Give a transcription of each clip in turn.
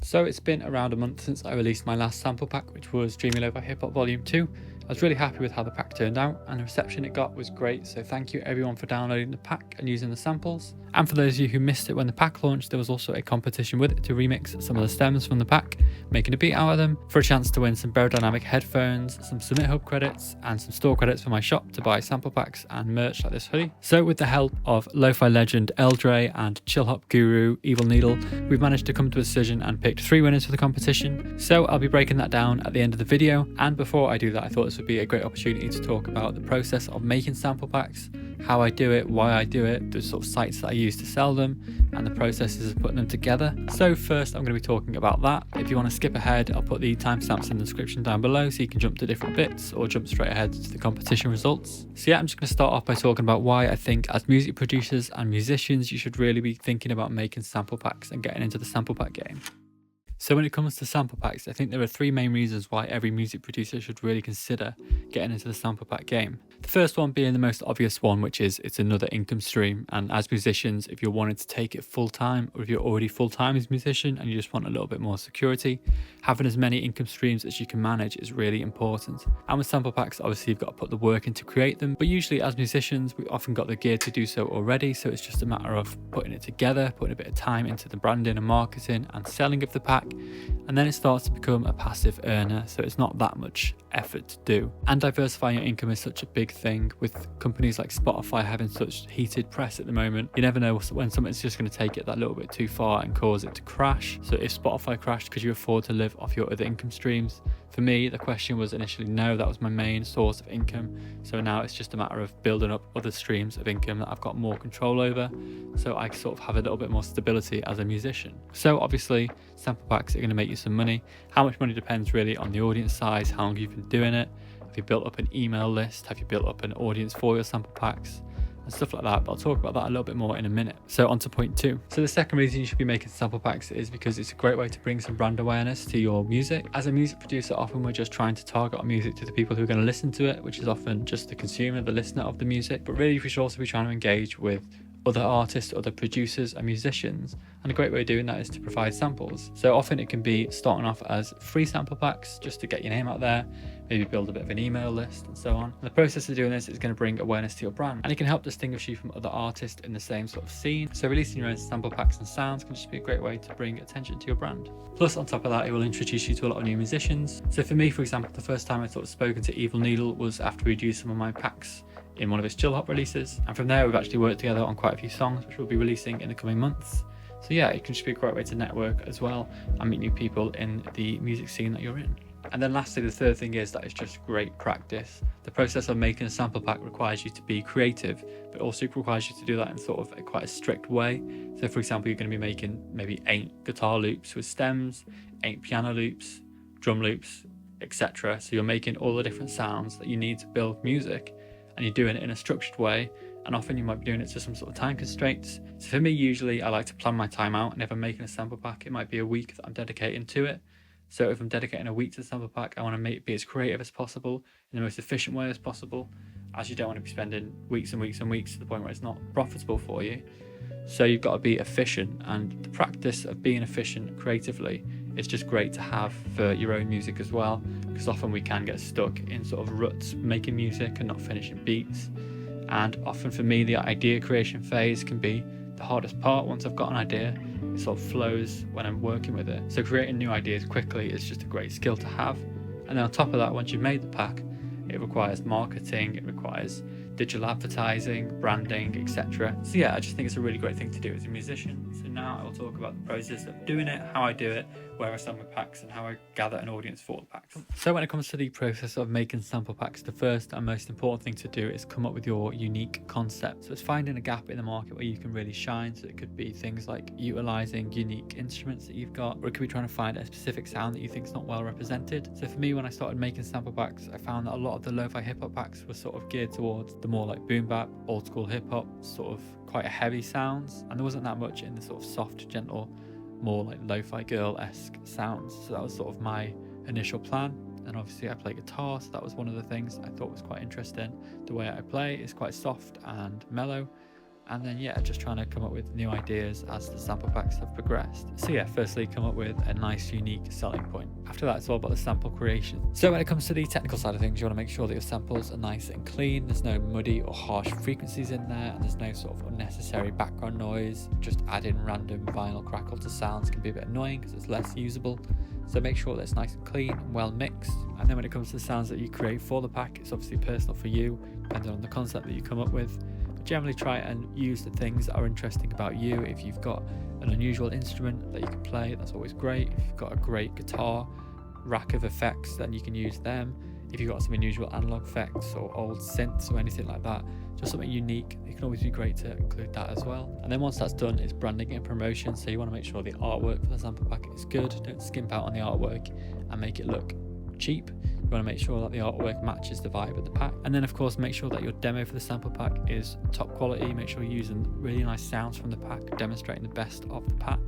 So it's been around a month since I released my last sample pack, which was Dreamy Lo-Fi Hip Hop Volume 2. I was really happy with how the pack turned out, and the reception it got was great, so thank you everyone for downloading the pack and using the samples. And for those of you who missed it when the pack launched, there was also a competition with it to remix some of the stems from the pack, making a beat out of them, for a chance to win some Dynamic headphones, some Submit Hub credits, and some store credits for my shop to buy sample packs and merch like this hoodie. So with the help of lo-fi legend Eldre and chill hop guru Evil Needle, we've managed to come to a decision and picked 3 winners for the competition. So I'll be breaking that down at the end of the video, and before I do that, I thought this would be a great opportunity to talk about the process of making sample packs, how I do it, why I do it, the sort of sites that I use to sell them, and the processes of putting them together. So first I'm going to be talking about that. If you want to skip ahead, I'll put the timestamps in the description down below so you can jump to different bits or jump straight ahead to the competition results. So yeah, I'm just going to start off by talking about why I think as music producers and musicians you should really be thinking about making sample packs and getting into the sample pack game. So when it comes to sample packs, I think there are 3 main reasons why every music producer should really consider getting into the sample pack game. The first one being the most obvious one, which is it's another income stream, and as musicians, if you're wanting to take it full time, or if you're already full time as a musician and you just want a little bit more security, having as many income streams as you can manage is really important. And with sample packs, obviously you've got to put the work in to create them, but usually as musicians we've often got the gear to do so already, so it's just a matter of putting it together, putting a bit of time into the branding and marketing and selling of the pack, and then it starts to become a passive earner, so it's not that much effort to do. And diversifying your income is such a big thing, with companies like Spotify having such heated press at the moment. You never know when something's just going to take it that little bit too far and cause it to crash. So if Spotify crashed, could you afford to live off your other income streams? For me, the question was initially no, that was my main source of income. So now it's just a matter of building up other streams of income that I've got more control over, so I sort of have a little bit more stability as a musician. So obviously sample packs are going to make you some money. How much money depends really on the audience size, how long you've been doing it. Have you built up an email list? Have you built up an audience for your sample packs? And stuff like that, but I'll talk about that a little bit more in a minute. So on to point 2. So the second reason you should be making sample packs is because it's a great way to bring some brand awareness to your music. As a music producer, often we're just trying to target our music to the people who are going to listen to it, which is often just the consumer, the listener of the music. But really we should also be trying to engage with other artists, other producers and musicians, and a great way of doing that is to provide samples. So often it can be starting off as free sample packs just to get your name out there, maybe build a bit of an email list and so on. And the process of doing this is going to bring awareness to your brand, and it can help distinguish you from other artists in the same sort of scene. So releasing your own sample packs and sounds can just be a great way to bring attention to your brand. Plus on top of that, it will introduce you to a lot of new musicians. So for me, for example, the first time I sort of spoken to Evil Needle was after we'd used some of my packs in one of his chill hop releases, and from there we've actually worked together on quite a few songs which we'll be releasing in the coming months. So yeah, it can just be a great way to network as well and meet new people in the music scene that you're in. And then lastly, the third thing is that it's just great practice. The process of making a sample pack requires you to be creative, but also requires you to do that in sort of quite a strict way. So for example, you're going to be making maybe 8 guitar loops with stems, 8 piano loops, drum loops, etc. So you're making all the different sounds that you need to build music, and you're doing it in a structured way, and often you might be doing it to some sort of time constraints. So for me, usually I like to plan my time out, and if I'm making a sample pack, it might be a week that I'm dedicating to it. So if I'm dedicating a week to the sample pack, I want to make it be as creative as possible, in the most efficient way as possible, as you don't want to be spending weeks and weeks and weeks to the point where it's not profitable for you. So you've got to be efficient, and the practice of being efficient creatively is just great to have for your own music as well, because often we can get stuck in sort of ruts making music and not finishing beats. And often for me, the idea creation phase can be the hardest part. Once I've got an idea, it sort of flows when I'm working with it. So creating new ideas quickly is just a great skill to have. And then on top of that, once you've made the pack, it requires marketing, it requires digital advertising, branding, etc. So yeah, I just think it's a really great thing to do as a musician. So now I will talk about the process of doing it, how I do it, where I sell my packs, and how I gather an audience for the packs. So when it comes to the process of making sample packs, the first and most important thing to do is come up with your unique concept. So it's finding a gap in the market where you can really shine. So it could be things like utilizing unique instruments that you've got, or it could be trying to find a specific sound that you think is not well represented. So for me, when I started making sample packs, I found that a lot of the lo-fi hip-hop packs were sort of geared towards the more like boom bap, old school hip-hop, sort of quite a heavy sounds, and there wasn't that much in the sort of soft, gentle, more like lo-fi girl-esque sounds. So that was sort of my initial plan. And obviously I play guitar, so that was one of the things I thought was quite interesting. The way I play is quite soft and mellow, And then yeah, just trying to come up with new ideas as the sample packs have progressed. So yeah, firstly come up with a nice unique selling point. After that, it's all about the sample creation. So when it comes to the technical side of things, you want to make sure that your samples are nice and clean. There's no muddy or harsh frequencies in there, and there's no sort of unnecessary background noise. Just adding random vinyl crackle to sounds can be a bit annoying because it's less usable. So make sure that it's nice and clean and well mixed. And then when it comes to the sounds that you create for the pack, it's obviously personal for you, depending on the concept that you come up with. Generally try and use the things that are interesting about you. If you've got an unusual instrument that you can play, that's always great. If you've got a great guitar rack of effects, then you can use them. If you've got some unusual analog effects or old synths or anything like that, just something unique, it can always be great to include that as well. And then once that's done, it's branding and promotion. So you want to make sure the artwork for the sample pack is good. Don't skimp out on the artwork and make it look cheap. You want to make sure that the artwork matches the vibe of the pack. And then of course make sure that your demo for the sample pack is top quality. Make sure you're using really nice sounds from the pack, demonstrating the best of the pack.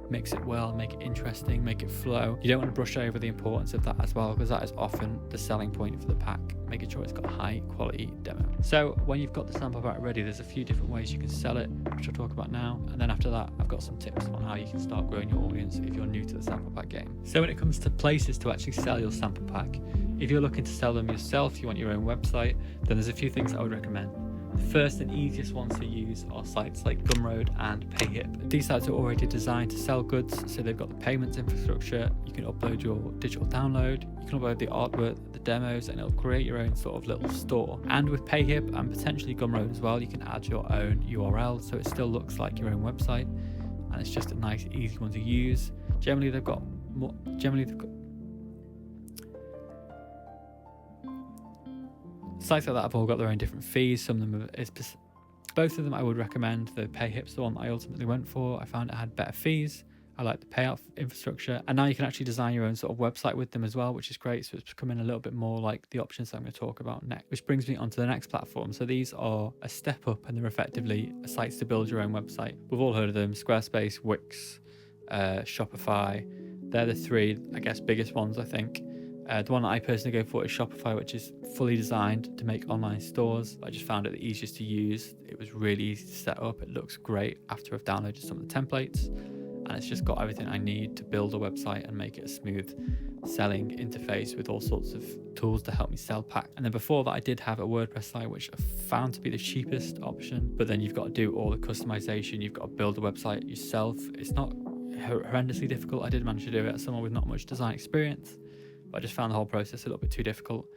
Mix it well, make it interesting, make it flow. You don't want to brush over the importance of that as well, because that is often the selling point for the pack, making sure it's got a high quality demo. So when you've got the sample pack ready, there's a few different ways you can sell it, which I'll talk about now. And then after that, I've got some tips on how you can start growing your audience if you're new to the sample pack game. So when it comes to places to actually sell your sample pack, if you're looking to sell them yourself, you want your own website, then there's a few things I would recommend. The first and easiest ones to use are sites like Gumroad and Payhip. These sites are already designed to sell goods, so they've got the payments infrastructure. You can upload your digital download, you can upload the artwork, the demos, and it'll create your own sort of little store. And with Payhip and potentially Gumroad as well, you can add your own URL, so it still looks like your own website, and it's just a nice, easy one to use. Generally, they've got sites like that have all got their own different fees. Some of them both of them I would recommend. The Payhip's the one I ultimately went for. I found it had better fees. I like the payout infrastructure, and now you can actually design your own sort of website with them as well, which is great. So it's becoming a little bit more like the options that I'm going to talk about next, which brings me onto the next platform. So these are a step up, and they're effectively sites to build your own website. We've all heard of them: Squarespace, Wix, Shopify. They're the three, I guess, biggest ones, I think. The one that I personally go for is Shopify, which is fully designed to make online stores. I just found it the easiest to use. It was really easy to set up. It looks great after I've downloaded some of the templates, and it's just got everything I need to build a website and make it a smooth selling interface with all sorts of tools to help me sell packs. And then before that, I did have a WordPress site, which I found to be the cheapest option, but then you've got to do all the customization. You've got to build a website yourself. It's not horrendously difficult. I did manage to do it as someone with not much design experience. I just found the whole process a little bit too difficult,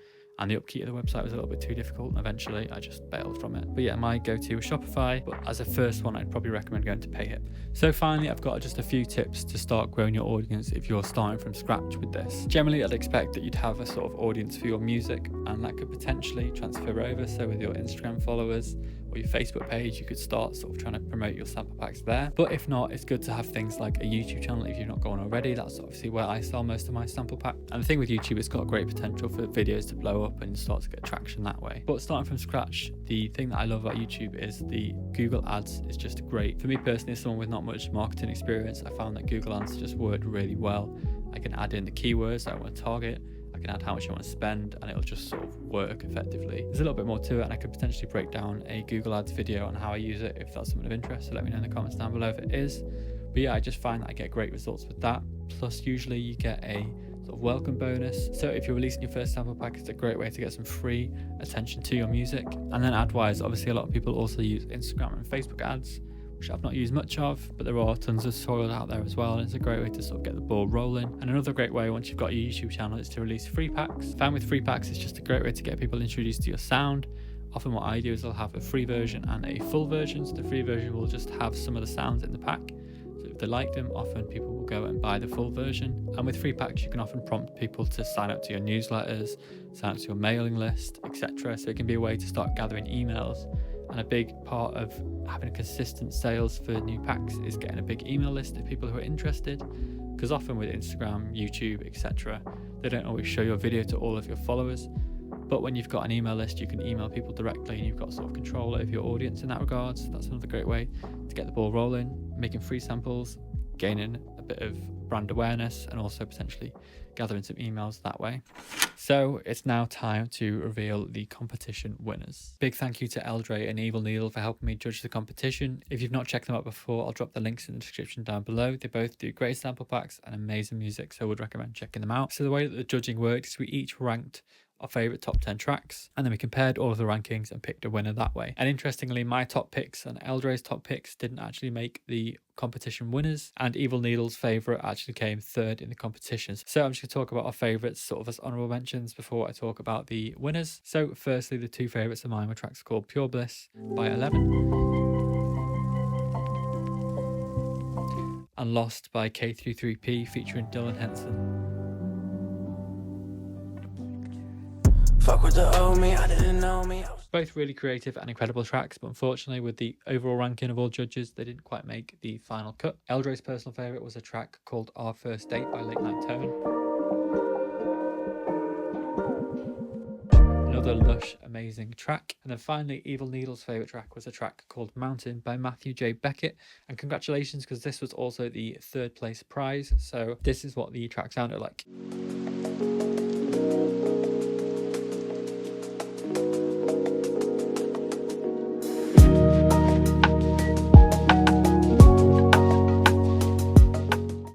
and the upkeep of the website was a little bit too difficult, and eventually I just bailed from it. But yeah, my go-to was Shopify, but as a first one, I'd probably recommend going to Payhip. So finally, I've got just a few tips to start growing your audience if you're starting from scratch with this. Generally, I'd expect that you'd have a sort of audience for your music, and that could potentially transfer over. So with your Instagram followers or your Facebook page, you could start sort of trying to promote your sample packs there. But if not, it's good to have things like a YouTube channel if you've not gone already. That's obviously where I sell most of my sample pack. And the thing with YouTube, it's got great potential for videos to blow up and start to get traction that way. But starting from scratch, the thing that I love about YouTube is the Google Ads is just great. For me personally, as someone with not much marketing experience, I found that Google Ads just worked really well. I can add in the keywords that I want to target, I can add how much I want to spend, and it'll just sort of work effectively. There's a little bit more to it, and I could potentially break down a Google Ads video on how I use it if that's something of interest, so let me know in the comments down below if it is. But yeah, I just find that I get great results with that. Plus usually you get a sort of welcome bonus. So if you're releasing your first sample pack, it's a great way to get some free attention to your music. And then ad wise, obviously a lot of people also use Instagram and Facebook ads, which I've not used much of, but there are tons of tutorials out there as well, and it's a great way to sort of get the ball rolling. And another great way, once you've got your YouTube channel, is to release free packs. Found with free packs, it's just a great way to get people introduced to your sound. Often what I do is I'll have a free version and a full version. So the free version will just have some of the sounds in the pack. So if they like them, often people will go and buy the full version. And with free packs, you can often prompt people to sign up to your newsletters, sign up to your mailing list, etc. So it can be a way to start gathering emails. And a big part of having consistent sales for new packs is getting a big email list of people who are interested, because often with Instagram, YouTube, etc., they don't always show your video to all of your followers. But when you've got an email list, you can email people directly, and you've got sort of control over your audience in that regard. So that's another great way to get the ball rolling, making free samples, gaining a bit of brand awareness and also potentially gathering some emails that way. So it's now time to reveal the competition winners. Big thank you to Eldre and Evil Needle for helping me judge the competition. If you've not checked them out before, I'll drop the links in the description down below. They both do great sample packs and amazing music, so I would recommend checking them out. So the way that the judging works is we each ranked our favourite top 10 tracks, and then we compared all of the rankings and picked a winner that way. And interestingly, my top picks and Eldre's top picks didn't actually make the competition winners, and Evil Needle's favourite actually came third in the competitions. So I'm just going to talk about our favourites sort of as honourable mentions before I talk about the winners. So firstly, the two favourites of mine were tracks called Pure Bliss by 11 and Lost by K33P featuring Dylan Henson. Fuck with the old me, I didn't know me. Both really creative and incredible tracks, but unfortunately with the overall ranking of all judges, they didn't quite make the final cut. Eldre's personal favourite was a track called Our First Date by Late Night Tone. Another lush, amazing track. And then finally, Evil Needle's favourite track was a track called Mountain by Matthew J. Beckett. And congratulations, because this was also the third place prize. So this is what the track sounded like.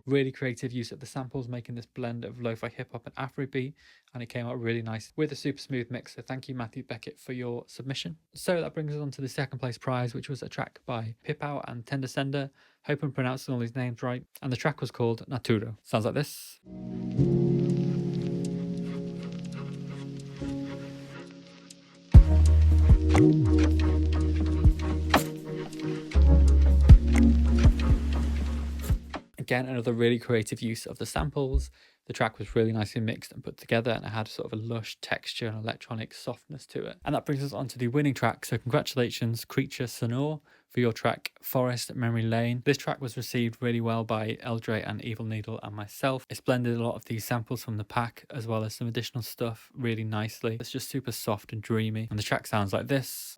Really creative use of the samples, making this blend of lo-fi hip-hop and Afrobeat, and it came out really nice with a super smooth mix. So thank you, Matthew Beckett, for your submission. So that brings us on to the second place prize, which was a track by Pipao and Tender Sender. Hope I'm pronouncing all these names right. And the track was called Naturo. Sounds like this. Again, another really creative use of the samples. The track was really nicely mixed and put together, and it had sort of a lush texture and electronic softness to it. And that brings us on to the winning track. So congratulations, Creature Sonore, for your track Forest Memory Lane. This track was received really well by Eldre and Evil Needle and myself. It's blended a lot of these samples from the pack as well as some additional stuff really nicely. It's just super soft and dreamy, and the track sounds like this.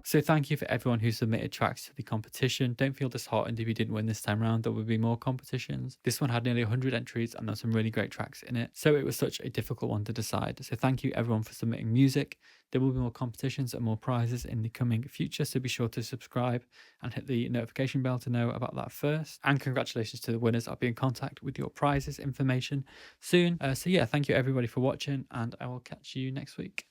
So thank you for everyone who submitted tracks to the competition. Don't feel disheartened if you didn't win this time around. There will be more competitions. This one had nearly 100 entries and there were some really great tracks in it. So it was such a difficult one to decide. So thank you everyone for submitting music. There will be more competitions and more prizes in the coming future. So be sure to subscribe and hit the notification bell to know about that first. And congratulations to the winners. I'll be in contact with your prizes information soon. So yeah, thank you everybody for watching, and I will catch you next week.